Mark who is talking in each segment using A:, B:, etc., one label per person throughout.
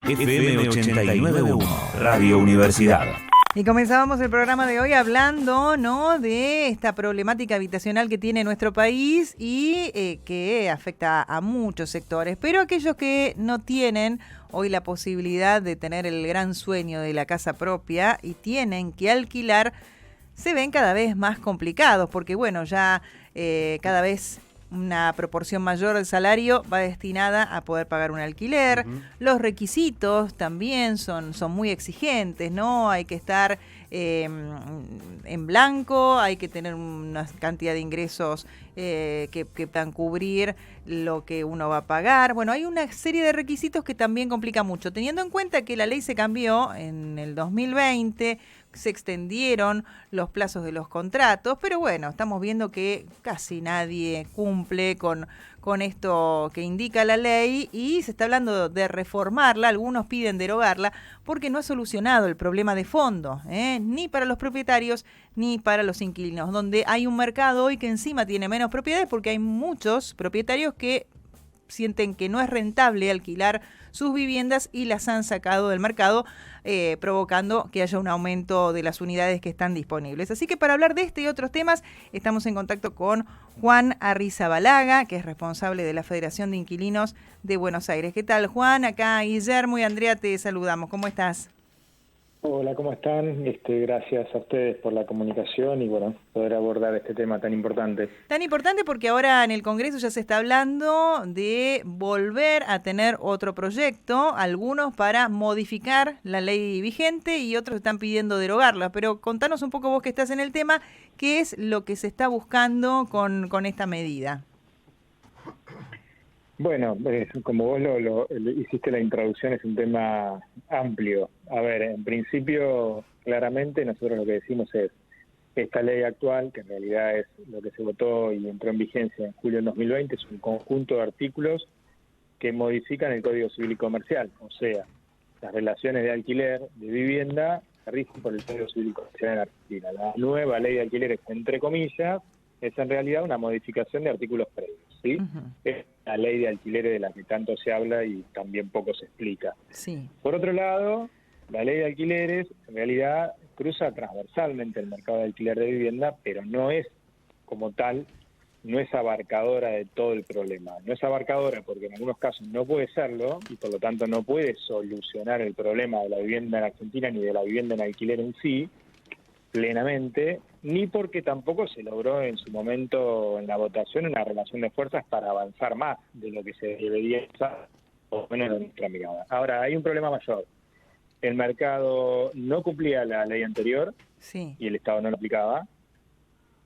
A: FM 89.1, Radio Universidad.
B: Y comenzábamos el programa de hoy hablando, ¿no?, de esta problemática habitacional que tiene nuestro país y que afecta a muchos sectores. Pero aquellos que no tienen hoy la posibilidad de tener el gran sueño de la casa propia y tienen que alquilar, se ven cada vez más complicados porque, bueno, ya cada vez una proporción mayor del salario va destinada a poder pagar un alquiler. Los requisitos también son muy exigentes, ¿no? Hay que estar en blanco, hay que tener una cantidad de ingresos que puedan cubrir lo que uno va a pagar. Bueno, hay una serie de requisitos que también complica mucho, teniendo en cuenta que la ley se cambió en el 2020, se extendieron los plazos de los contratos, pero bueno, estamos viendo que casi nadie cumple con esto que indica la ley y se está hablando de reformarla, algunos piden derogarla porque no ha solucionado el problema de fondo, ni para los propietarios ni para los inquilinos, donde hay un mercado hoy que encima tiene menos propiedades porque hay muchos propietarios que sienten que no es rentable alquilar sus viviendas y las han sacado del mercado, provocando que haya un aumento de las unidades que están disponibles. Así que para hablar de este y otros temas, estamos en contacto con Juan Arrizabalaga, que es responsable de la Federación de Inquilinos de Buenos Aires. ¿Qué tal, Juan? Acá Guillermo y Andrea te saludamos. ¿Cómo estás?
C: Hola, ¿cómo están? Gracias a ustedes por la comunicación y bueno, poder abordar este tema tan importante.
B: Tan importante porque ahora en el Congreso ya se está hablando de volver a tener otro proyecto, algunos para modificar la ley vigente y otros están pidiendo derogarla. Pero contanos un poco vos que estás en el tema, ¿qué es lo que se está buscando con esta medida?
C: Bueno, como vos lo hiciste la introducción, es un tema amplio. A ver, en principio, claramente nosotros lo que decimos es esta ley actual, que en realidad es lo que se votó y entró en vigencia en julio del 2020, es un conjunto de artículos que modifican el Código Civil y Comercial. O sea, las relaciones de alquiler de vivienda se rigen por el Código Civil y Comercial en Argentina. La nueva ley de alquileres, entre comillas, es en realidad una modificación de artículos previos, ¿sí? Es la ley de alquileres de la que tanto se habla y también poco se explica.
B: Sí.
C: Por otro lado, la ley de alquileres en realidad cruza transversalmente el mercado de alquiler de vivienda, pero no es como tal, no es abarcadora de todo el problema. No es abarcadora porque en algunos casos no puede serlo y por lo tanto no puede solucionar el problema de la vivienda en Argentina ni de la vivienda en alquiler en sí, plenamente, ni porque tampoco se logró en su momento en la votación una relación de fuerzas para avanzar más de lo que se debería hacer, o menos de nuestra mirada. Ahora, hay un problema mayor. El mercado no cumplía la ley anterior,
B: Sí.
C: y el Estado no lo aplicaba,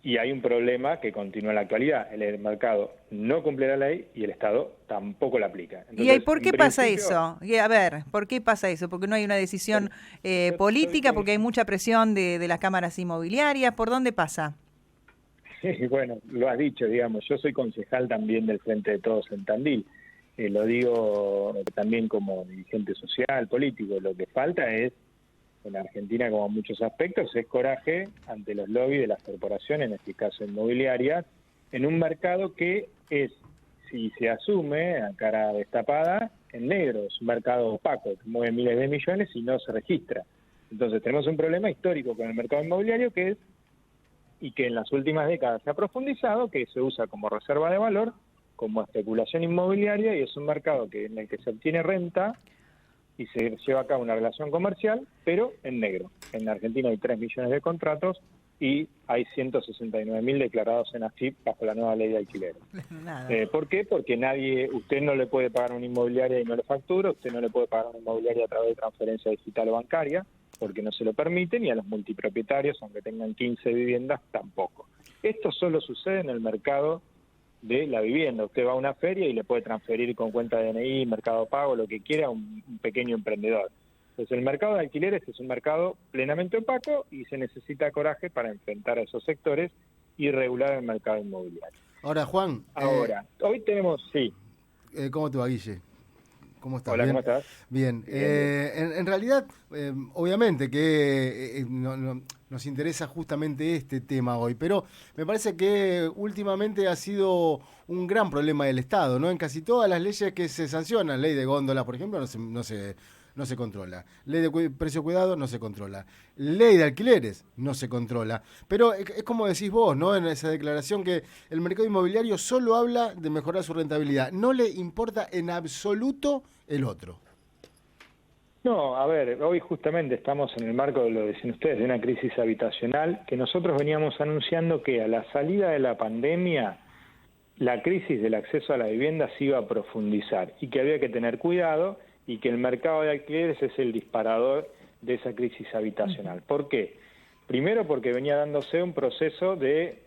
C: y hay un problema que continúa en la actualidad. El mercado no cumple la ley y el Estado tampoco la aplica. Entonces,
B: ¿Y por qué pasa eso? A ver, ¿por qué pasa eso? ¿Porque no hay una decisión política? ¿Porque hay mucha presión de las cámaras inmobiliarias? ¿Por dónde pasa?
C: Sí, bueno, lo has dicho, digamos. Yo soy concejal también del Frente de Todos en Tandil. Lo digo también como dirigente social, político. Lo que falta es, en Argentina como en muchos aspectos, es coraje ante los lobbies de las corporaciones, en este caso inmobiliarias, en un mercado que es, si se asume a cara destapada, en negro. Es un mercado opaco, que mueve miles de millones y no se registra. Entonces tenemos un problema histórico con el mercado inmobiliario que es, y que en las últimas décadas se ha profundizado, que se usa como reserva de valor, como especulación inmobiliaria, y es un mercado en el que se obtiene renta y se lleva a cabo una relación comercial, pero en negro. En Argentina hay 3 millones de contratos y hay 169.000 declarados en AFIP bajo la nueva ley de alquileres. ¿Por qué? Porque usted no le puede pagar a una inmobiliaria y no le factura, usted no le puede pagar a una inmobiliaria a través de transferencia digital o bancaria, porque no se lo permiten, y a los multipropietarios, aunque tengan 15 viviendas, tampoco. Esto solo sucede en el mercado de la vivienda. Usted va a una feria y le puede transferir con cuenta de DNI, Mercado Pago, lo que quiera, un pequeño emprendedor. Entonces el mercado de alquileres es un mercado plenamente opaco y se necesita coraje para enfrentar a esos sectores y regular el mercado inmobiliario.
D: Ahora, Juan.
C: Hoy tenemos, sí.
D: ¿Cómo te va, Guille? ¿Cómo estás?
C: Hola,
D: ¿Bien?
C: ¿cómo estás?
D: Bien. En realidad, obviamente que nos interesa justamente este tema hoy, pero me parece que últimamente ha sido un gran problema del Estado, ¿no? En casi todas las leyes que se sancionan, ley de góndola, por ejemplo, no se controla. Ley de precio cuidado no se controla. Ley de alquileres no se controla. Pero es como decís vos, ¿no? En esa declaración que el mercado inmobiliario solo habla de mejorar su rentabilidad. No le importa en absoluto el otro.
C: No, a ver, hoy justamente estamos en el marco de lo que decían ustedes, de una crisis habitacional que nosotros veníamos anunciando que a la salida de la pandemia la crisis del acceso a la vivienda se iba a profundizar y que había que tener cuidado y que el mercado de alquileres es el disparador de esa crisis habitacional. ¿Por qué? Primero porque venía dándose un proceso de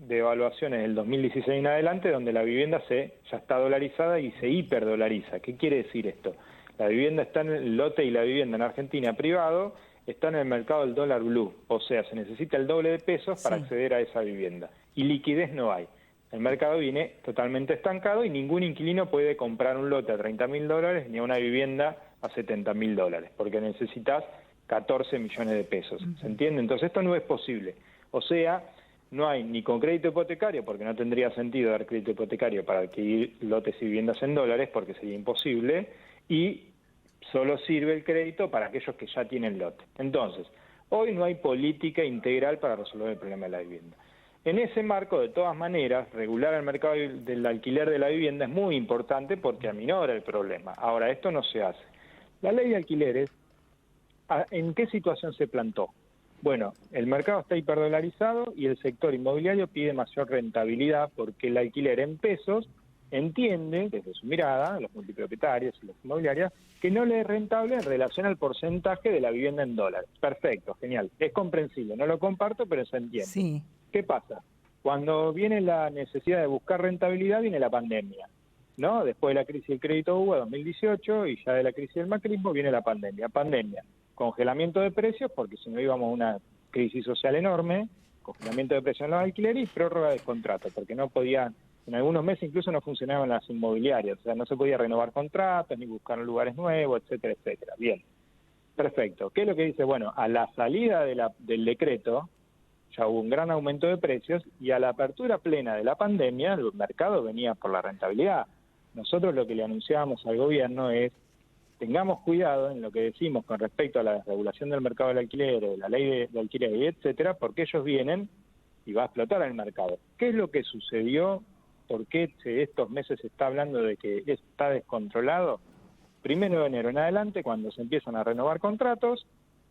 C: evaluaciones del 2016 en adelante donde la vivienda ya está dolarizada y se hiperdolariza. ¿Qué quiere decir esto? La vivienda está en el lote y la vivienda en Argentina privado está en el mercado del dólar blue, o sea, se necesita el doble de pesos para acceder a esa vivienda y liquidez no hay. El mercado viene totalmente estancado y ningún inquilino puede comprar un lote a $30.000 ni una vivienda a $70.000 porque necesitas 14 millones de pesos. ¿Se entiende? Entonces esto no es posible. O sea, no hay ni con crédito hipotecario, porque no tendría sentido dar crédito hipotecario para adquirir lotes y viviendas en dólares, porque sería imposible, y solo sirve el crédito para aquellos que ya tienen lote. Entonces, hoy no hay política integral para resolver el problema de la vivienda. En ese marco, de todas maneras, regular el mercado del alquiler de la vivienda es muy importante porque aminora el problema. Ahora, esto no se hace. La ley de alquileres, ¿en qué situación se plantó? Bueno, el mercado está hiperdolarizado y el sector inmobiliario pide mayor rentabilidad porque el alquiler en pesos entiende, desde su mirada, los multipropietarios y las inmobiliarias, que no le es rentable en relación al porcentaje de la vivienda en dólares. Perfecto, genial, es comprensible, no lo comparto, pero se entiende.
B: Sí.
C: ¿Qué pasa? Cuando viene la necesidad de buscar rentabilidad, viene la pandemia, ¿no? Después de la crisis del crédito UBA 2018 y ya de la crisis del macrismo viene la pandemia. Pandemia, congelamiento de precios, porque si no íbamos a una crisis social enorme, congelamiento de precios en los alquileres y prórroga de contratos, porque no podían, en algunos meses incluso no funcionaban las inmobiliarias, o sea, no se podía renovar contratos, ni buscar lugares nuevos, etcétera, etcétera. Bien, perfecto. ¿Qué es lo que dice? Bueno, a la salida del decreto, ya hubo un gran aumento de precios y a la apertura plena de la pandemia el mercado venía por la rentabilidad. Nosotros lo que le anunciábamos al gobierno es tengamos cuidado en lo que decimos con respecto a la desregulación del mercado del alquiler, de la ley de alquiler, etcétera, porque ellos vienen y va a explotar el mercado. ¿Qué es lo que sucedió? ¿Por qué estos meses se está hablando de que está descontrolado? 1 de enero en adelante, cuando se empiezan a renovar contratos,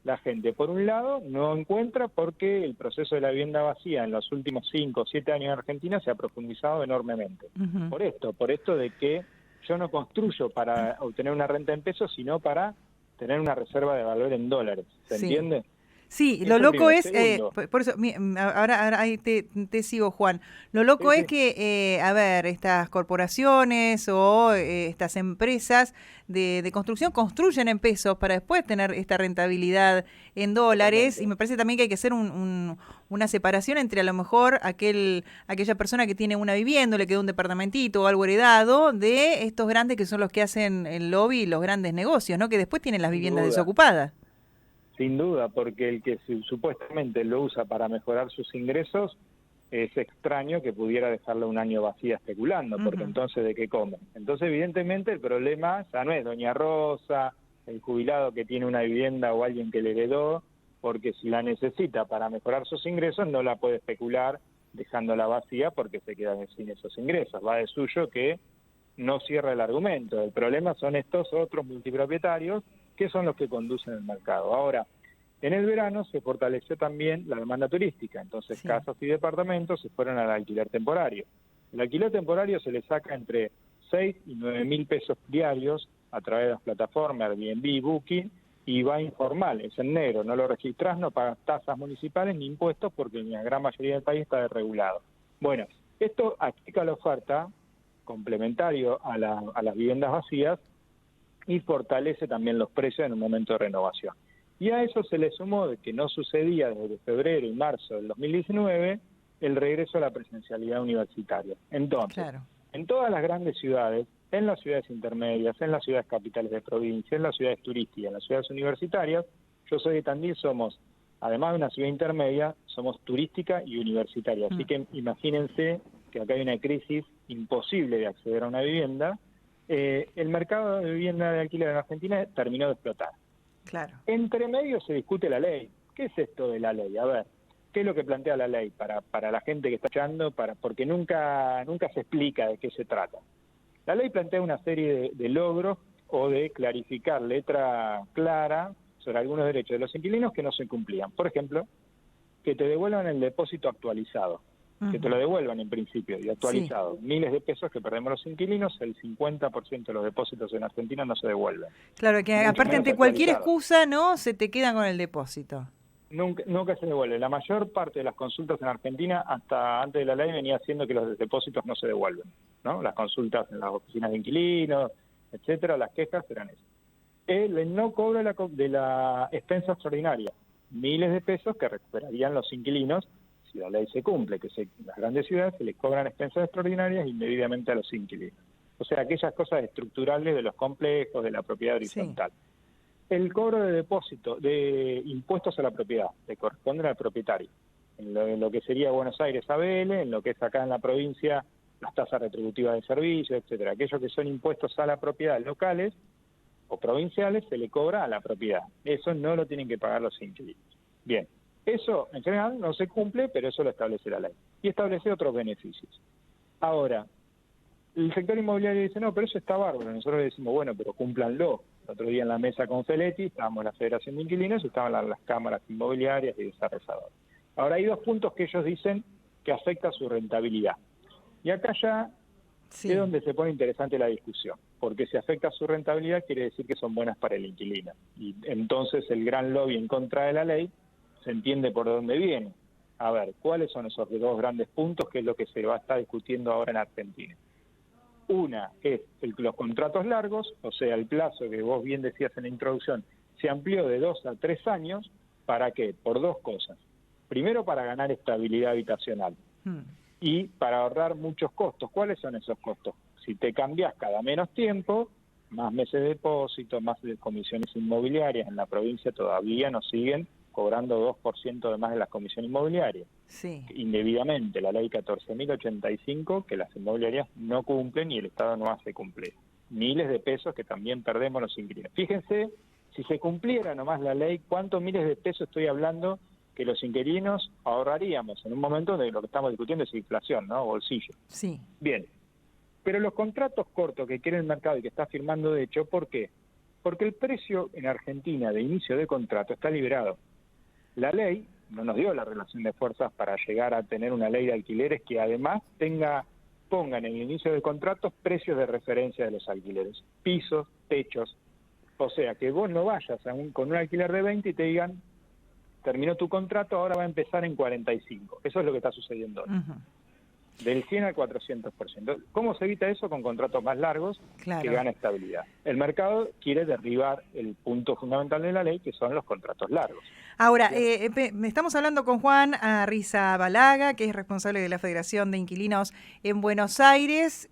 C: la gente, por un lado, no encuentra porque el proceso de la vivienda vacía en los últimos 5 o 7 años en Argentina se ha profundizado enormemente. Por esto de que yo no construyo para obtener una renta en pesos, sino para tener una reserva de valor en dólares. ¿Se entiende?
B: Sí,
C: Eso
B: lo loco
C: primero.
B: es,
C: Segundo.
B: por eso, ahora ahí te sigo, Juan. Lo loco es que, a ver, estas corporaciones o estas empresas de construcción construyen en pesos para después tener esta rentabilidad en dólares. Y me parece también que hay que hacer una separación entre a lo mejor aquella persona que tiene una vivienda, le quedó un departamentito o algo heredado, de estos grandes que son los que hacen el lobby y los grandes negocios, ¿no? Que después tienen las viviendas desocupadas.
C: Sin duda, porque el que supuestamente lo usa para mejorar sus ingresos, es extraño que pudiera dejarla un año vacía especulando, porque entonces ¿de qué comen? Entonces evidentemente el problema ya no es doña Rosa, el jubilado que tiene una vivienda o alguien que le heredó, porque si la necesita para mejorar sus ingresos no la puede especular dejándola vacía porque se queda sin esos ingresos. Va de suyo que no cierra el argumento. El problema son estos otros multipropietarios que son los que conducen el mercado. Ahora, en el verano se fortaleció también la demanda turística, entonces casas y departamentos se fueron al alquiler temporario. El alquiler temporario se le saca entre 6 y 9 mil pesos diarios a través de las plataformas Airbnb, Booking, y va informal, es en negro, no lo registrás, no pagas tasas municipales ni impuestos porque en la gran mayoría del país está desregulado. Bueno, esto achica la oferta, complementario a las viviendas vacías, y fortalece también los precios en un momento de renovación. Y a eso se le sumó de que no sucedía desde febrero y marzo del 2019 el regreso a la presencialidad universitaria. Entonces, en todas las grandes ciudades, en las ciudades intermedias, en las ciudades capitales de provincia, en las ciudades turísticas, en las ciudades universitarias, yo soy de Tandil, somos además de una ciudad intermedia, somos turística y universitaria. Así que imagínense que acá hay una crisis imposible de acceder a una vivienda. El mercado de vivienda de alquiler en Argentina terminó de explotar.
B: Claro.
C: Entre medio se discute la ley. ¿Qué es esto de la ley? A ver, ¿qué es lo que plantea la ley para la gente que está escuchando? Porque nunca se explica de qué se trata. La ley plantea una serie de logros o de clarificar letra clara sobre algunos derechos de los inquilinos que no se cumplían. Por ejemplo, que te devuelvan el depósito actualizado, que te lo devuelvan en principio y actualizado. Sí. Miles de pesos que perdemos los inquilinos, el 50% de los depósitos en Argentina no se devuelven.
B: Claro, que aparte ante cualquier excusa, ¿no? Se te quedan con el depósito.
C: Nunca se devuelve. La mayor parte de las consultas en Argentina, hasta antes de la ley, venía haciendo que los depósitos no se devuelven, ¿no? Las consultas en las oficinas de inquilinos, etcétera, las quejas eran esas. El no cobro de la expensa extraordinaria, miles de pesos que recuperarían los inquilinos si la ley se cumple, que en las grandes ciudades se les cobran expensas extraordinarias indebidamente a los inquilinos. O sea, aquellas cosas estructurales de los complejos, de la propiedad horizontal. Sí. El cobro de depósito, de impuestos a la propiedad, le corresponden al propietario. En lo que sería Buenos Aires ABL, en lo que es acá en la provincia, las tasas retributivas de servicios, etcétera. Aquellos que son impuestos a la propiedad locales o provinciales, se le cobra a la propiedad. Eso no lo tienen que pagar los inquilinos. Bien, eso en general no se cumple, pero eso lo establece la ley. Y establece otros beneficios. Ahora, el sector inmobiliario dice, no, pero eso está bárbaro. Nosotros le decimos, bueno, pero cúmplanlo. El otro día en la mesa con Feletti, estábamos en la Federación de Inquilinos, estaban las cámaras inmobiliarias y desarrolladores. Ahora hay dos puntos que ellos dicen que afecta a su rentabilidad. Y acá ya es donde se pone interesante la discusión, porque si afecta a su rentabilidad quiere decir que son buenas para el inquilino. Y entonces el gran lobby en contra de la ley se entiende por dónde viene. A ver, ¿cuáles son esos dos grandes puntos que es lo que se va a estar discutiendo ahora en Argentina? Una es los contratos largos, o sea, el plazo que vos bien decías en la introducción, se amplió de 2 a 3 años. ¿Para qué? Por dos cosas. Primero, para ganar estabilidad habitacional y para ahorrar muchos costos. ¿Cuáles son esos costos? Si te cambias cada menos tiempo, más meses de depósito, más de comisiones inmobiliarias, en la provincia todavía nos siguen cobrando 2% de más de las comisiones inmobiliarias. Sí. Indebidamente, la ley 14.085, que las inmobiliarias no cumplen y el Estado no hace cumplir. Miles de pesos que también perdemos los inquilinos. Fíjense, si se cumpliera nomás la ley, ¿cuántos miles de pesos estoy hablando que los inquilinos ahorraríamos en un momento de lo que estamos discutiendo es inflación, ¿no? Bolsillo. Sí. Bien. Pero los contratos cortos que quiere el mercado y que está firmando de hecho, ¿por qué? Porque el precio en Argentina de inicio de contrato está liberado. La ley no nos dio la relación de fuerzas para llegar a tener una ley de alquileres que además pongan en el inicio de contratos precios de referencia de los alquileres, pisos, techos. O sea, que vos no vayas con un alquiler de 20 y te digan, terminó tu contrato, ahora va a empezar en 45. Eso es lo que está sucediendo hoy. Del 100 al 400%. ¿Cómo se evita eso? Con contratos más largos que gana estabilidad. El mercado quiere derribar el punto fundamental de la ley, que son los contratos largos.
B: Ahora, estamos hablando con Juan Arrizabalaga, que es responsable de la Federación de Inquilinos en Buenos Aires.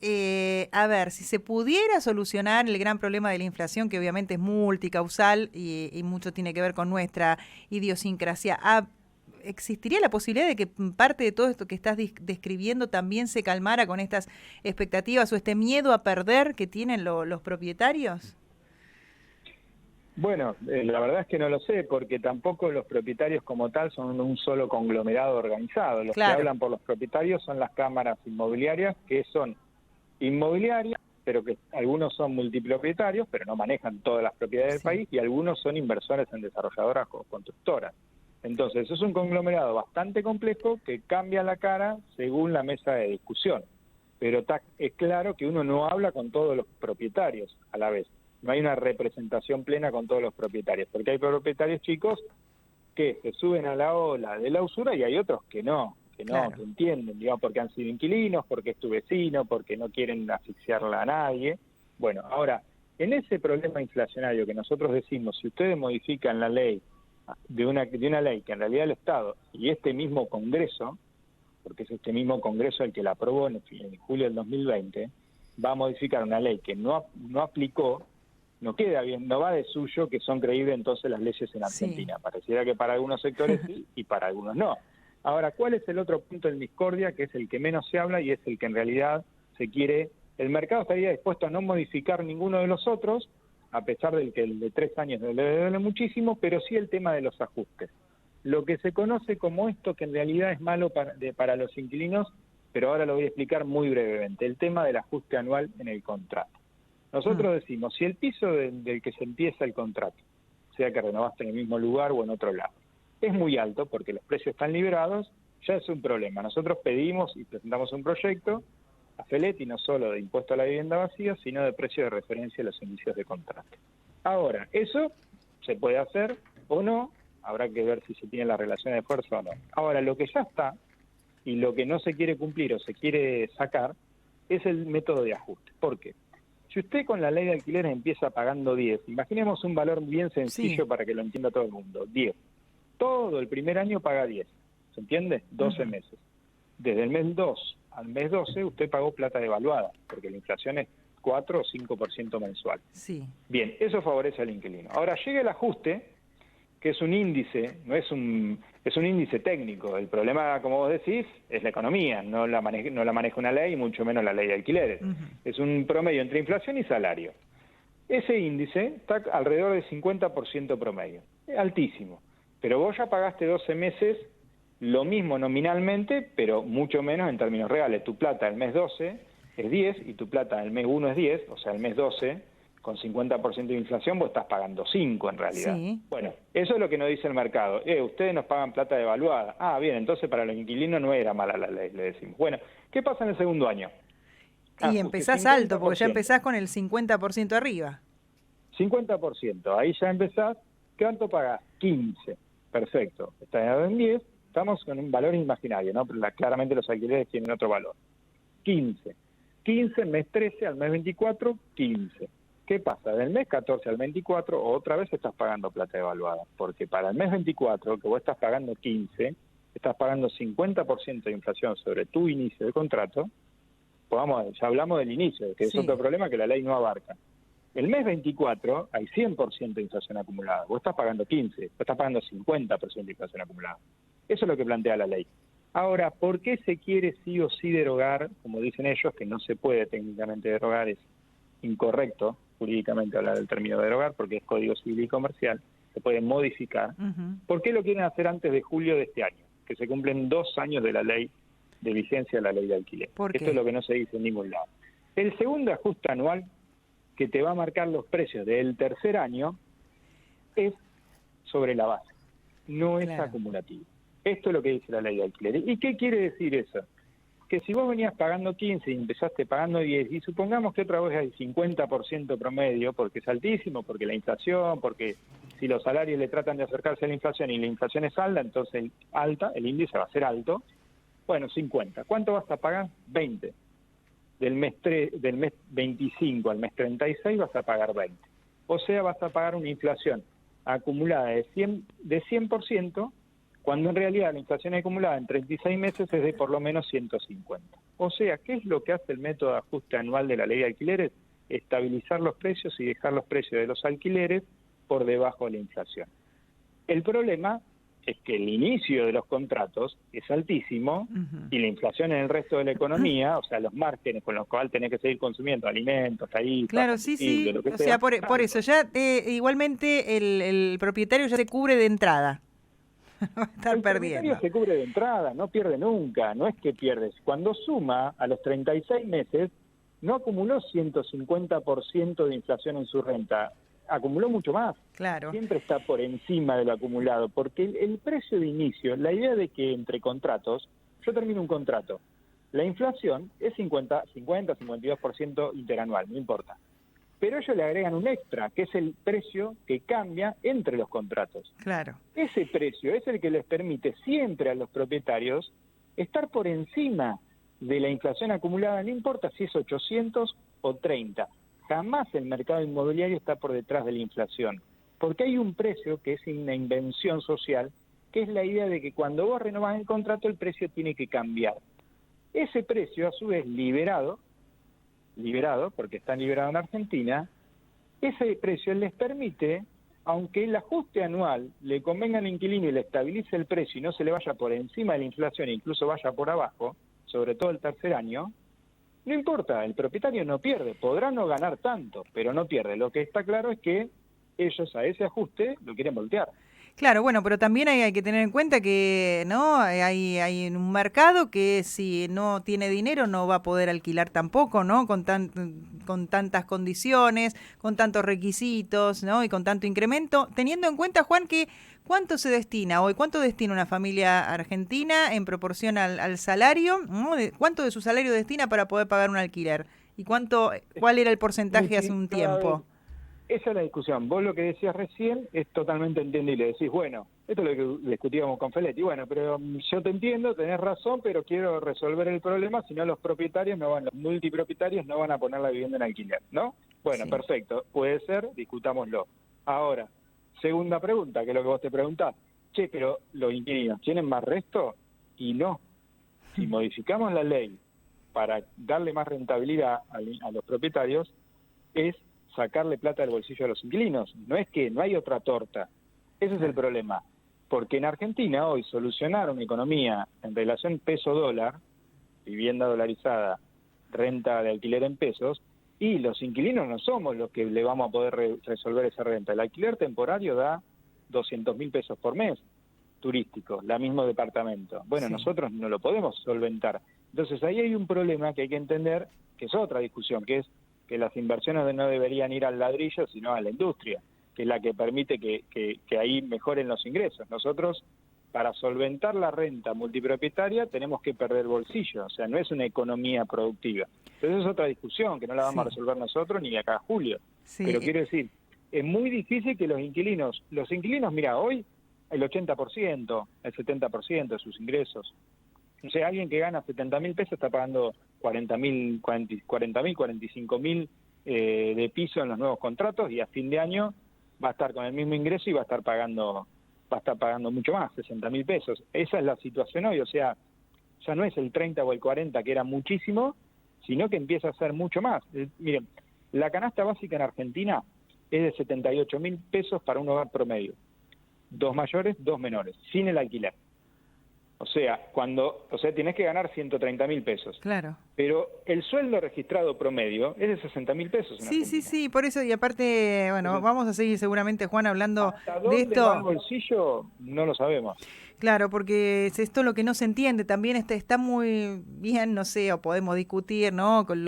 B: A ver, si se pudiera solucionar el gran problema de la inflación, que obviamente es multicausal y mucho tiene que ver con nuestra idiosincrasia, ¿existiría la posibilidad de que parte de todo esto que estás describiendo también se calmara con estas expectativas o este miedo a perder que tienen los propietarios?
C: Bueno, la verdad es que no lo sé, porque tampoco los propietarios como tal son un solo conglomerado organizado. Los que hablan por los propietarios son las cámaras inmobiliarias, que son inmobiliarias, pero que algunos son multipropietarios, pero no manejan todas las propiedades del país, y algunos son inversores en desarrolladoras o constructoras. Entonces, eso es un conglomerado bastante complejo que cambia la cara según la mesa de discusión. Pero es claro que uno no habla con todos los propietarios a la vez. No hay una representación plena con todos los propietarios, porque hay propietarios chicos que se suben a la ola de la usura y hay otros que no, que entienden, digamos, porque han sido inquilinos, porque es tu vecino, porque no quieren asfixiarla a nadie. Bueno, ahora, en ese problema inflacionario que nosotros decimos, si ustedes modifican la ley de una ley que en realidad el Estado y este mismo Congreso, porque es este mismo Congreso el que la aprobó en julio del 2020, va a modificar una ley que no aplicó, no queda bien, no va de suyo que son creíbles entonces las leyes en Argentina.
B: Sí.
C: Pareciera que para algunos sectores sí y para algunos no. Ahora, ¿cuál es el otro punto en discordia, que es el que menos se habla y es el que en realidad se quiere? El mercado estaría dispuesto a no modificar ninguno de los otros, a pesar del que el de 3 años le duele muchísimo, pero sí el tema de los ajustes. Lo que se conoce como esto, que en realidad es malo para los inquilinos, pero ahora lo voy a explicar muy brevemente, el tema del ajuste anual en el contrato. Nosotros decimos, si el piso del que se empieza el contrato, sea que renovaste en el mismo lugar o en otro lado, es muy alto porque los precios están liberados, ya es un problema. Nosotros pedimos y presentamos un proyecto a Feletti, no solo de impuesto a la vivienda vacía, sino de precio de referencia a los inicios de contrato. Ahora, eso se puede hacer o no, habrá que ver si se tiene la relación de fuerza o no. Ahora, lo que ya está y lo que no se quiere cumplir o se quiere sacar es el método de ajuste. ¿Por qué? Si usted con la ley de alquileres empieza pagando 10, imaginemos un valor bien sencillo para que lo entienda todo el mundo, 10. Todo el primer año paga 10, ¿se entiende? 12 meses. Desde el mes 2 al mes 12 usted pagó plata devaluada, porque la inflación es 4 o 5% mensual.
B: Sí.
C: Bien, eso favorece al inquilino. Ahora llega el ajuste, que es un índice, es un índice técnico. El problema, como vos decís, es la economía, no la maneja una ley, mucho menos la ley de alquileres. Es un promedio entre inflación y salario. Ese índice está alrededor del 50% promedio, es altísimo. Pero vos ya pagaste 12 meses lo mismo nominalmente, pero mucho menos en términos reales. Tu plata el mes 12 es 10 y tu plata el mes 1 es 10, o sea, el mes 12, con 50% de inflación, vos estás pagando 5 en realidad.
B: Sí.
C: Bueno, eso es lo que nos dice el mercado. Ustedes nos pagan plata devaluada. Ah, bien, entonces para los inquilinos no era mala la ley, le decimos. Bueno, ¿qué pasa en el segundo año?
B: Y empezás alto, porque ya empezás con el 50% arriba.
C: 50%, ahí ya empezás. ¿Cuánto pagás? 15. Perfecto. Está en 10, estamos con un valor imaginario, ¿no? Pero claramente los alquileres tienen otro valor. 15. 15, mes 13 al mes 24, 15. ¿Qué pasa? Del mes 14 al 24, otra vez estás pagando plata devaluada, porque para el mes 24, que vos estás pagando 15, estás pagando 50% de inflación sobre tu inicio de contrato. Ya hablamos del inicio, que es otro problema que la ley no abarca. El mes 24 hay 100% de inflación acumulada. Vos estás pagando 15, vos estás pagando 50% de inflación acumulada. Eso es lo que plantea la ley. Ahora, ¿por qué se quiere sí o sí derogar? Como dicen ellos, que no se puede técnicamente derogar, es incorrecto jurídicamente hablar del término derogar, porque es Código Civil y Comercial, se puede modificar. ¿Por qué lo quieren hacer antes de julio de este año? Que se cumplen 2 años de la ley de vigencia de la ley de alquiler. Esto es lo que no se dice en ningún lado. El segundo ajuste anual que te va a marcar los precios del tercer año es sobre la base, no es acumulativo. Esto es lo que dice la ley de alquiler. ¿Y qué quiere decir eso? Que si vos venías pagando 15 y empezaste pagando 10, y supongamos que otra vez hay 50% promedio, porque es altísimo, porque la inflación, porque si los salarios le tratan de acercarse a la inflación y la inflación es alta, entonces el índice va a ser alto. Bueno, 50. ¿Cuánto vas a pagar? 20. Del mes 25 al mes 36 vas a pagar 20. O sea, vas a pagar una inflación acumulada de 100%, cuando en realidad la inflación acumulada en 36 meses es de por lo menos 150. O sea, ¿qué es lo que hace el método de ajuste anual de la ley de alquileres? Estabilizar los precios y dejar los precios de los alquileres por debajo de la inflación. El problema es que el inicio de los contratos es altísimo y la inflación en el resto de la economía, o sea, los márgenes con los cuales tenés que seguir consumiendo alimentos, ahí,
B: claro, sí, lo que sea, por eso ya igualmente el propietario ya se cubre de entrada. Va a estar perdiendo.
C: El propietario se cubre de entrada, no pierde nunca, no es que pierdes. Cuando suma a los 36 meses, no acumuló 150% de inflación en su renta, acumuló mucho más.
B: Claro.
C: Siempre está por encima de lo acumulado, porque el precio de inicio, la idea de que entre contratos, yo termino un contrato, la inflación es 52% interanual, no importa. Pero ellos le agregan un extra, que es el precio que cambia entre los contratos.
B: Claro.
C: Ese precio es el que les permite siempre a los propietarios estar por encima de la inflación acumulada, no importa si es 800 o 30. Jamás el mercado inmobiliario está por detrás de la inflación, porque hay un precio que es una invención social, que es la idea de que cuando vos renovás el contrato el precio tiene que cambiar. Ese precio, a su vez, liberado, porque está liberado en Argentina, ese precio les permite, aunque el ajuste anual le convenga al inquilino y le estabilice el precio y no se le vaya por encima de la inflación e incluso vaya por abajo, sobre todo el tercer año, no importa, el propietario no pierde, podrá no ganar tanto, pero no pierde. Lo que está claro es que ellos a ese ajuste lo quieren voltear.
B: Claro, bueno, pero también hay que tener en cuenta que no hay un mercado que si no tiene dinero no va a poder alquilar tampoco, ¿no? Con tantas condiciones, con tantos requisitos, ¿no? Y con tanto incremento, teniendo en cuenta, Juan, que cuánto se destina hoy, cuánto destina una familia argentina en proporción al salario, ¿no? ¿Cuánto de su salario destina para poder pagar un alquiler? ¿Y cuál era el porcentaje hace un tiempo?
C: Esa es la discusión. Vos lo que decías recién es totalmente entendible. Decís, bueno, esto es lo que discutíamos con Feletti. Bueno, pero yo te entiendo, tenés razón, pero quiero resolver el problema, si no los multipropietarios no van a poner la vivienda en alquiler, ¿no? Bueno, sí. Perfecto, puede ser, discutámoslo. Ahora, segunda pregunta, que es lo que vos te preguntás. Che, pero los inquilinos, ¿tienen más resto? Y no. Si modificamos la ley para darle más rentabilidad a los propietarios, es sacarle plata del bolsillo a los inquilinos. No es que no hay otra torta. Ese es el problema. Porque en Argentina hoy solucionar una economía en relación peso-dólar, vivienda dolarizada, renta de alquiler en pesos, y los inquilinos no somos los que le vamos a poder resolver esa renta. El alquiler temporario da 200.000 pesos por mes, turístico, la mismo departamento. Bueno, sí. Nosotros no lo podemos solventar. Entonces ahí hay un problema que hay que entender, que es otra discusión, que es que las inversiones no deberían ir al ladrillo, sino a la industria, que es la que permite que ahí mejoren los ingresos. Nosotros, para solventar la renta multipropietaria, tenemos que perder bolsillo, o sea, no es una economía productiva. Entonces es otra discusión, que no la vamos a resolver nosotros ni acá a julio. Sí. Pero quiero decir, es muy difícil que los inquilinos, mira, hoy el 80%, el 70% de sus ingresos, o sea, alguien que gana 70.000 pesos está pagando 40.000, 45.000 de piso en los nuevos contratos, y a fin de año va a estar con el mismo ingreso y va a estar pagando mucho más, 60.000 pesos. Esa es la situación hoy, o sea, ya no es el 30 o el 40 que era muchísimo, sino que empieza a ser mucho más. Miren, la canasta básica en Argentina es de 78.000 pesos para un hogar promedio, 2 mayores, 2 menores, sin el alquiler. O sea, tenés que ganar 130.000 pesos.
B: Claro.
C: Pero el sueldo registrado promedio es de 60.000 pesos.
B: Sí, por eso, y aparte, bueno, entonces, vamos a seguir seguramente, Juan, hablando de esto.
C: ¿Hasta dónde va el bolsillo? No lo sabemos.
B: Claro, porque es esto lo que no se entiende. También está muy bien, no sé, o podemos discutir, ¿no? Con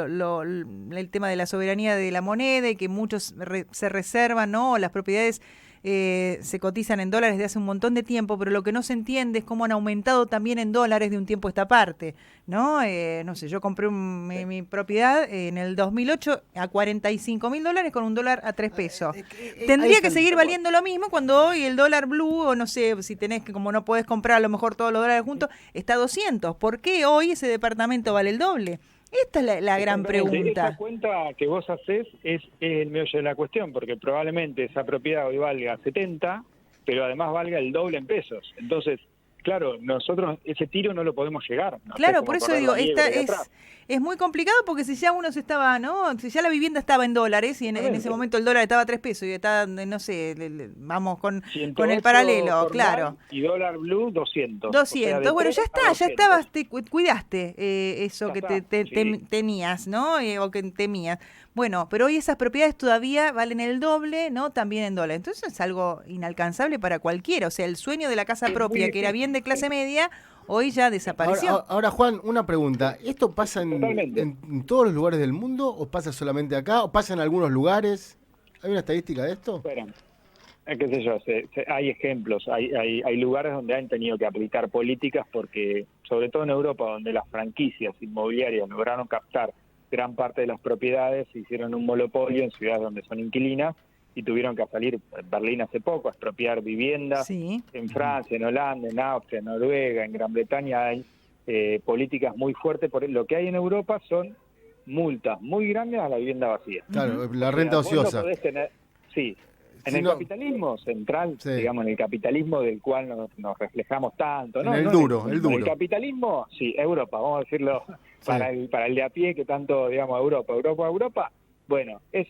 B: el tema de la soberanía de la moneda y que muchos se reservan, ¿no? Las propiedades se cotizan en dólares de hace un montón de tiempo, pero lo que no se entiende es cómo han aumentado también en dólares de un tiempo a esta parte, ¿no? No sé, yo compré mi propiedad en el 2008 a $45.000 con $1 a 3 pesos. Tendría que seguir valiendo lo mismo cuando hoy el dólar blue, o no sé, si tenés que, como no podés comprar a lo mejor todos los dólares juntos, está a 200. ¿Por qué hoy ese departamento vale el doble? Esta es la gran pregunta.
C: Esa cuenta que vos hacés es el meollo de la cuestión, porque probablemente esa propiedad hoy valga 70, pero además valga el doble en pesos. Entonces, claro, nosotros ese tiro no lo podemos llegar.
B: Claro, por eso digo, es muy complicado, porque si ya uno si ya la vivienda estaba en dólares y en ese momento el dólar estaba a 3 pesos y está, no sé, vamos con el paralelo, claro.
C: Y dólar blue 200.
B: 200, o sea, bueno, ya estabas, te cuidaste eso que tenías, ¿no? O que temías. Bueno, pero hoy esas propiedades todavía valen el doble, ¿no? También en dólares. Entonces es algo inalcanzable para cualquiera. O sea, el sueño de la casa propia, que era bien de clase media, hoy ya desapareció.
D: Ahora, Juan, una pregunta. ¿Esto pasa en todos los lugares del mundo o pasa solamente acá o pasa en algunos lugares? ¿Hay una estadística de esto?
C: Bueno, qué sé yo, hay ejemplos. Hay lugares donde han tenido que aplicar políticas porque, sobre todo en Europa, donde las franquicias inmobiliarias lograron captar gran parte de las propiedades, se hicieron un monopolio en ciudades donde son inquilinas y tuvieron que salir, en Berlín hace poco, a expropiar viviendas.
B: Sí.
C: En Francia, en Holanda, en Austria, en Noruega, en Gran Bretaña hay políticas muy fuertes. Lo que hay en Europa son multas muy grandes a la vivienda vacía.
D: Claro, la renta ociosa.
C: En el capitalismo central, digamos, en el capitalismo del cual nos reflejamos tanto, ¿no?
D: En el duro.
C: El capitalismo, sí, Europa, vamos a decirlo para el de a pie, que tanto, digamos, Europa. Bueno, es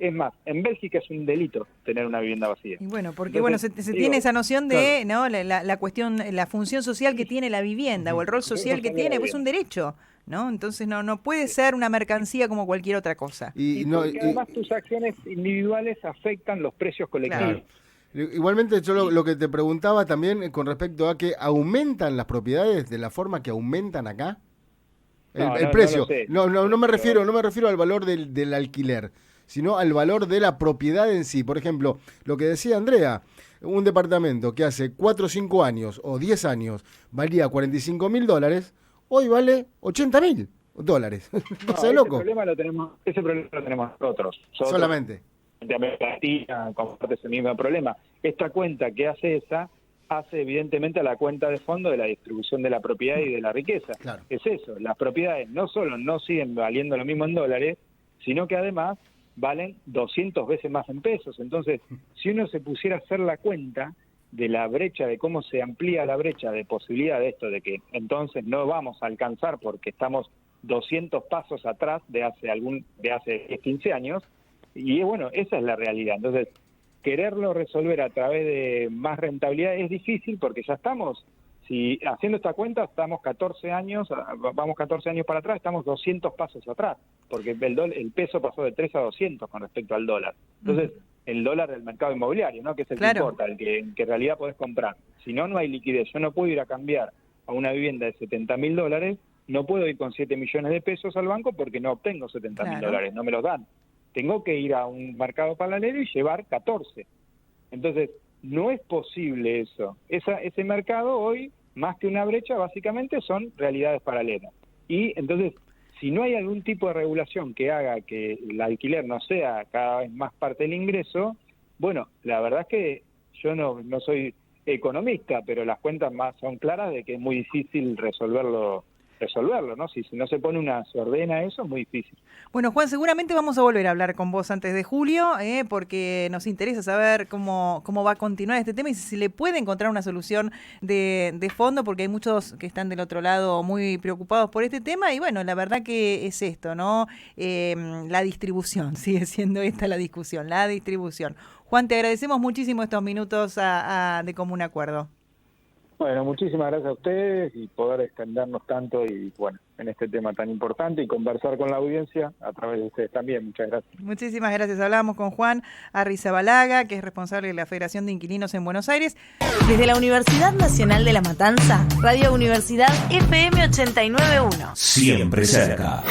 C: Es más, en Bélgica es un delito tener una vivienda vacía.
B: Y bueno, porque
C: Entonces,
B: se tiene esa noción de,
C: claro,
B: ¿no? La cuestión, la función social que tiene la vivienda o el rol social que tiene, pues es un derecho, ¿no? Entonces no puede ser una mercancía como cualquier otra cosa.
C: Y además tus acciones individuales afectan los precios colectivos.
D: Claro. Igualmente yo lo que te preguntaba también con respecto a que aumentan las propiedades de la forma que aumentan acá. El precio. No me refiero al valor del alquiler, sino al valor de la propiedad en sí. Por ejemplo, lo que decía Andrea, un departamento que hace 4 o 5 años o 10 años valía $45.000, hoy vale $80.000. ¿Estás loco?
C: Ese problema lo tenemos nosotros.
D: Solamente.
C: De América Latina comparte ese mismo problema. Esta cuenta que hace evidentemente a la cuenta de fondo de la distribución de la propiedad y de la riqueza.
D: Claro.
C: Es eso, las propiedades no solo no siguen valiendo lo mismo en dólares, sino que además valen 200 veces más en pesos. Entonces, si uno se pusiera a hacer la cuenta de la brecha, de cómo se amplía la brecha de posibilidad de esto, de que entonces no vamos a alcanzar porque estamos 200 pasos atrás de hace 10, 15 años, y bueno, esa es la realidad. Entonces, quererlo resolver a través de más rentabilidad es difícil porque ya estamos, si haciendo esta cuenta, vamos 14 años para atrás, estamos 200 pasos atrás, porque el peso pasó de 3 a 200 con respecto al dólar. Entonces, el dólar del mercado inmobiliario, ¿no? Que es el que importa, el que en realidad podés comprar. Si no hay liquidez. Yo no puedo ir a cambiar a una vivienda de $70.000, no puedo ir con 7 millones de pesos al banco porque no obtengo $70.000, no me los dan. Tengo que ir a un mercado paralelo y llevar 14. Entonces, no es posible eso. Ese mercado hoy, más que una brecha, básicamente son realidades paralelas. Y entonces, si no hay algún tipo de regulación que haga que el alquiler no sea cada vez más parte del ingreso, bueno, la verdad es que yo no soy economista, pero las cuentas más son claras de que es muy difícil resolverlo, ¿no? Si no se pone se ordena eso, es muy difícil.
B: Bueno, Juan, seguramente vamos a volver a hablar con vos antes de julio, porque nos interesa saber cómo va a continuar este tema y si se le puede encontrar una solución de fondo, porque hay muchos que están del otro lado muy preocupados por este tema y bueno, la verdad que es esto, ¿no? La distribución, sigue siendo esta la discusión, la distribución. Juan, te agradecemos muchísimo estos minutos de común acuerdo.
C: Bueno, muchísimas gracias a ustedes y poder extendernos tanto y bueno, en este tema tan importante y conversar con la audiencia a través de ustedes también. Muchas gracias.
B: Muchísimas gracias. Hablábamos con Juan Arrizabalaga, que es responsable de la Federación de Inquilinos en Buenos Aires.
E: Desde la Universidad Nacional de La Matanza, Radio Universidad FM 89.1.
A: Siempre cerca.